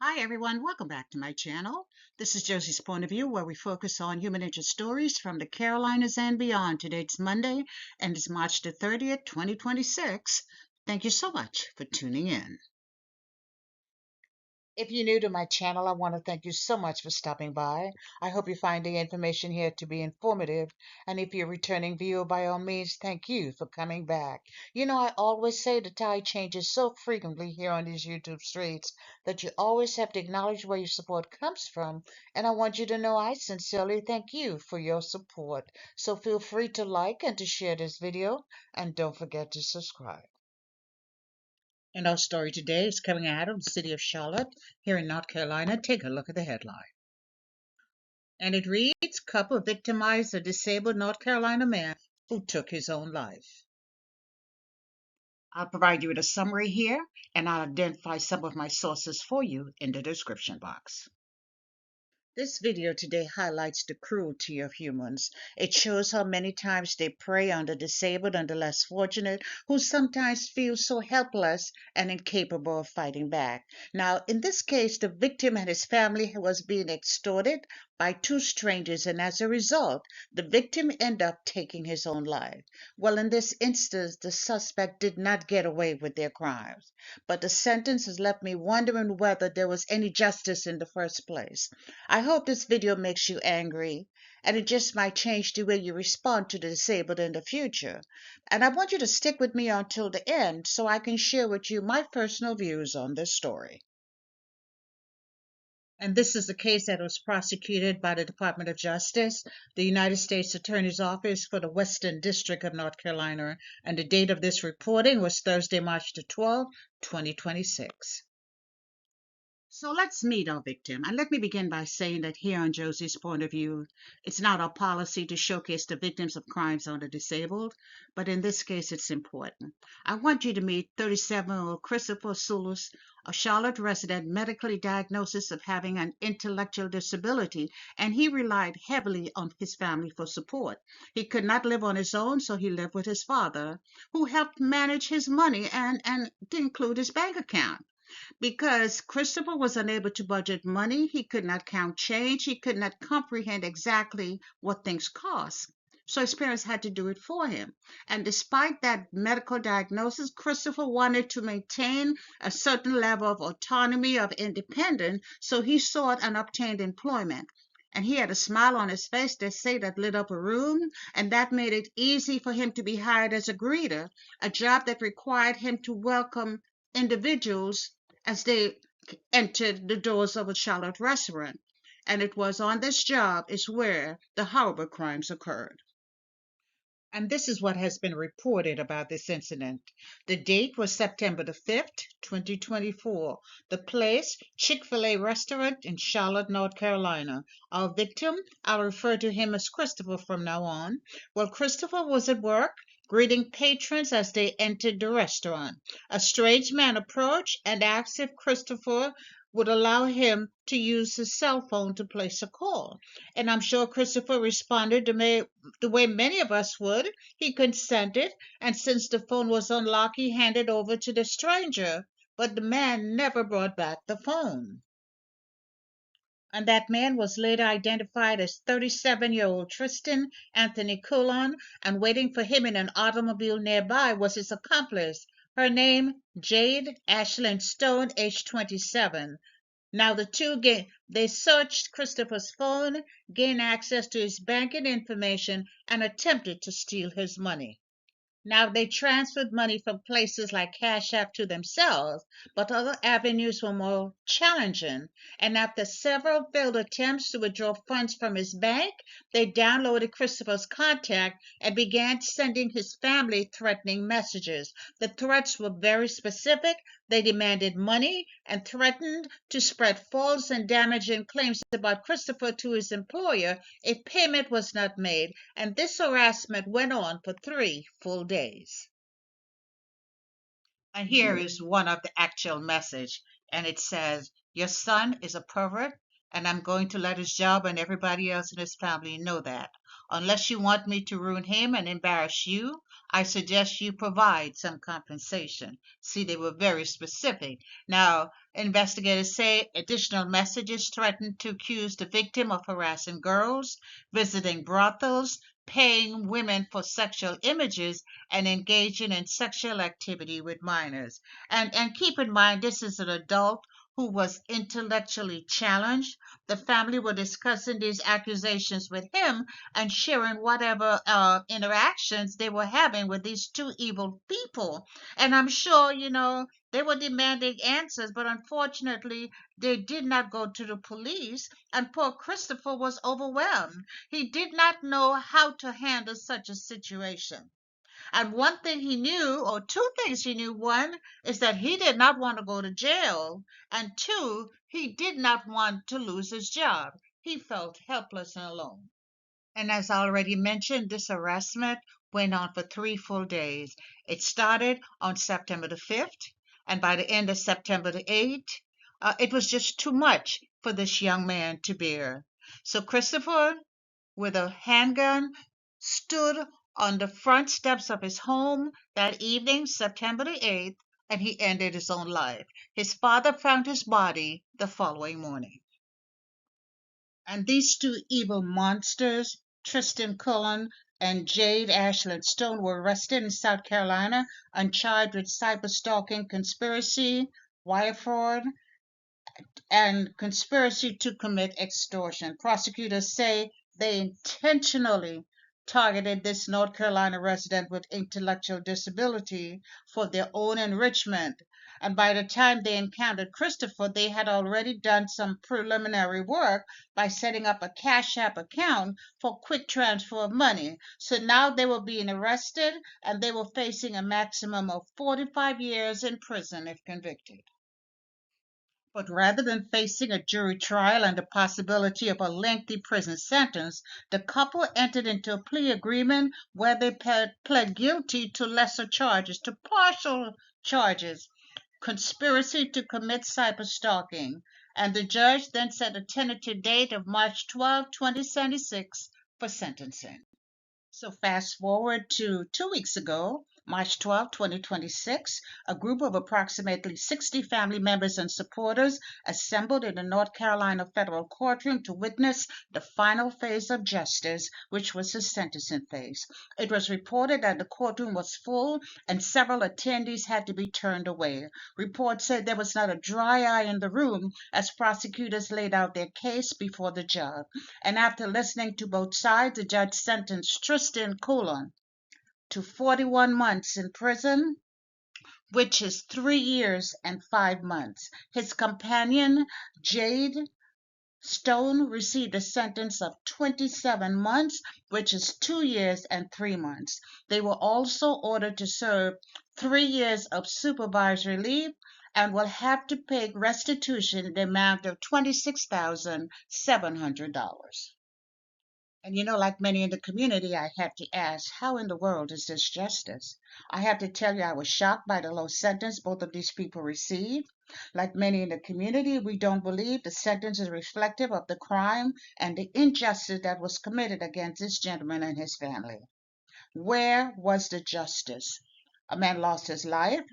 Hi everyone, welcome back to my channel. This is Josie's Point of View, where we focus on human interest stories from the Carolinas and beyond. Today's Monday and it's March the 30th, 2026. Thank you so much for tuning in. If you're new to my channel, I want to thank you so much for stopping by. I hope you find the information here to be informative. And if you're a returning viewer, by all means, thank you for coming back. You know, I always say the tide changes so frequently here on these YouTube streets that you always have to acknowledge where your support comes from. And I want you to know I sincerely thank you for your support. So feel free to like and to share this video. And don't forget to subscribe. And our story today is coming out of the city of Charlotte here in North Carolina. Take a look at the headline. And it reads, Couple victimized a disabled North Carolina man who took his own life. I'll provide you with a summary here, and I'll identify some of my sources for you in the description box. This video today highlights the cruelty of humans. It shows how many times they prey on the disabled and the less fortunate, who sometimes feel so helpless and incapable of fighting back. Now, in this case, the victim and his family was being extorted by two strangers, and as a result, the victim ended up taking his own life. Well, in this instance, the suspect did not get away with their crimes, but the sentence has left me wondering whether there was any justice in the first place. I hope this video makes you angry, and it just might change the way you respond to the disabled in the future. And I want you to stick with me until the end so I can share with you my personal views on this story. And this is a case that was prosecuted by the Department of Justice, the United States Attorney's Office for the Western District of North Carolina, and the date of this reporting was Thursday, March the 12th, 2026. So let's meet our victim. And let me begin by saying that here on Josie's Point of View, it's not our policy to showcase the victims of crimes on the disabled, but in this case, it's important. I want you to meet 37-year-old Christopher Sulus, a Charlotte resident medically diagnosed of having an intellectual disability, and he relied heavily on his family for support. He could not live on his own, so he lived with his father, who helped manage his money and to include his bank account. Because Christopher was unable to budget money, he could not count change, he could not comprehend exactly what things cost. So his parents had to do it for him. And despite that medical diagnosis, Christopher wanted to maintain a certain level of autonomy, of independence, so he sought and obtained employment. And he had a smile on his face, they say, that lit up a room, and that made it easy for him to be hired as a greeter, a job that required him to welcome individuals as they entered the doors of a Charlotte restaurant. And it was on this job is where the horrible crimes occurred. And this is what has been reported about this incident. The date was September the 5th, 2024. The place, Chick-fil-A restaurant in Charlotte, North Carolina. Our victim, I'll refer to him as Christopher from now on. Well, Christopher was at work greeting patrons as they entered the restaurant. A strange man approached and asked if Christopher would allow him to use his cell phone to place a call. And I'm sure Christopher responded the way many of us would. He consented, and since the phone was unlocked, he handed over to the stranger. But the man never brought back the phone. And that man was later identified as 37-year-old Tristan Anthony Coulon, and waiting for him in an automobile nearby was his accomplice. Her name, Jade Ashlyn Stone, age 27. Now they searched Christopher's phone, gained access to his banking information, and attempted to steal his money. Now they transferred money from places like Cash App to themselves, but other avenues were more challenging. And after several failed attempts to withdraw funds from his bank, they downloaded Christopher's contact and began sending his family threatening messages. The threats were very specific. They demanded money and threatened to spread false and damaging claims about Christopher to his employer if payment was not made, and this harassment went on for 3 full days. And here is one of the actual message, and it says, "Your son is a pervert, and I'm going to let his job and everybody else in his family know that. Unless you want me to ruin him and embarrass you, I suggest you provide some compensation. See, they were very specific. Now, investigators say additional messages threatened to accuse the victim of harassing girls, visiting brothels, paying women for sexual images, and engaging in sexual activity with minors. And keep in mind, this is an adult who was intellectually challenged. The family were discussing these accusations with him and sharing whatever interactions they were having with these two evil people. And I'm sure, they were demanding answers, but unfortunately, they did not go to the police, and poor Christopher was overwhelmed. He did not know how to handle such a situation. And one thing he knew, or two things he knew, one is that he did not want to go to jail, and two, he did not want to lose his job. He felt helpless and alone. And as I already mentioned, this harassment went on for 3 full days. It started on September the 5th, and by the end of September the 8th, it was just too much for this young man to bear. So Christopher, with a handgun, stood on the front steps of his home that evening, September the 8th, and he ended his own life. His father found his body the following morning. And these two evil monsters, Tristan Cullen and Jade Ashland Stone, were arrested in South Carolina and charged with cyberstalking, conspiracy, wire fraud, and conspiracy to commit extortion. Prosecutors say they intentionally targeted this North Carolina resident with intellectual disability for their own enrichment. And by the time they encountered Christopher, they had already done some preliminary work by setting up a Cash App account for quick transfer of money. So now they were being arrested and they were facing a maximum of 45 years in prison if convicted. But rather than facing a jury trial and the possibility of a lengthy prison sentence, the couple entered into a plea agreement where they pled guilty to lesser charges, to partial charges, conspiracy to commit cyberstalking, and the judge then set a tentative date of March 12, 2076 for sentencing. So fast forward to 2 weeks ago, March 12, 2026, a group of approximately 60 family members and supporters assembled in the North Carolina federal courtroom to witness the final phase of justice, which was the sentencing phase. It was reported that the courtroom was full and several attendees had to be turned away. Reports said there was not a dry eye in the room as prosecutors laid out their case before the judge. And after listening to both sides, the judge sentenced Tristan Cullen to 41 months in prison, which is 3 years and 5 months. His companion, Jade Stone, received a sentence of 27 months, which is 2 years and 3 months. They were also ordered to serve 3 years of supervisory leave and will have to pay restitution in the amount of $26,700. And like many in the community, I have to ask, how in the world is this justice? I have to tell you, I was shocked by the low sentence both of these people received. Like many in the community, we don't believe the sentence is reflective of the crime and the injustice that was committed against this gentleman and his family. Where was the justice? A man lost his life,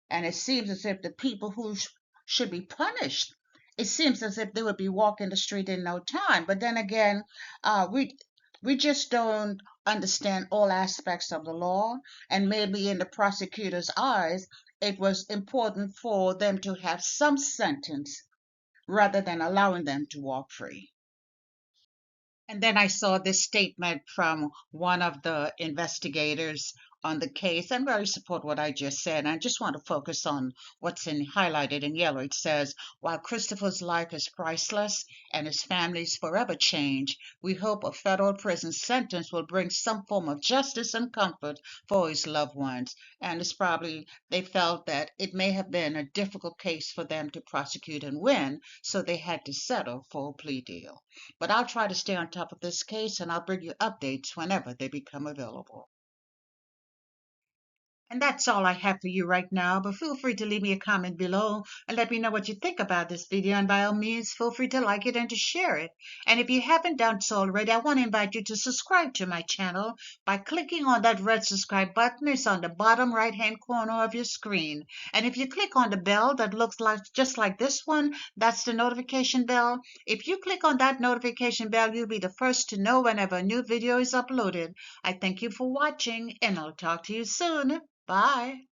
and it seems as if the people who should be punished, it seems as if they would be walking the street in no time. But then again, we just don't understand all aspects of the law, and maybe in the prosecutor's eyes, it was important for them to have some sentence rather than allowing them to walk free. And then I saw this statement from one of the investigators on the case, and very support what I just said. I just want to focus on what's highlighted in yellow. It says, while Christopher's life is priceless and his family's forever changed, we hope a federal prison sentence will bring some form of justice and comfort for his loved ones. And it's probably, they felt that it may have been a difficult case for them to prosecute and win, so they had to settle for a plea deal. But I'll try to stay on top of this case and I'll bring you updates whenever they become available. And that's all I have for you right now, but feel free to leave me a comment below and let me know what you think about this video, and by all means, feel free to like it and to share it. And if you haven't done so already, I want to invite you to subscribe to my channel by clicking on that red subscribe button. It's on the bottom right-hand corner of your screen. And if you click on the bell that looks like just like this one, that's the notification bell. If you click on that notification bell, you'll be the first to know whenever a new video is uploaded. I thank you for watching, and I'll talk to you soon. Bye.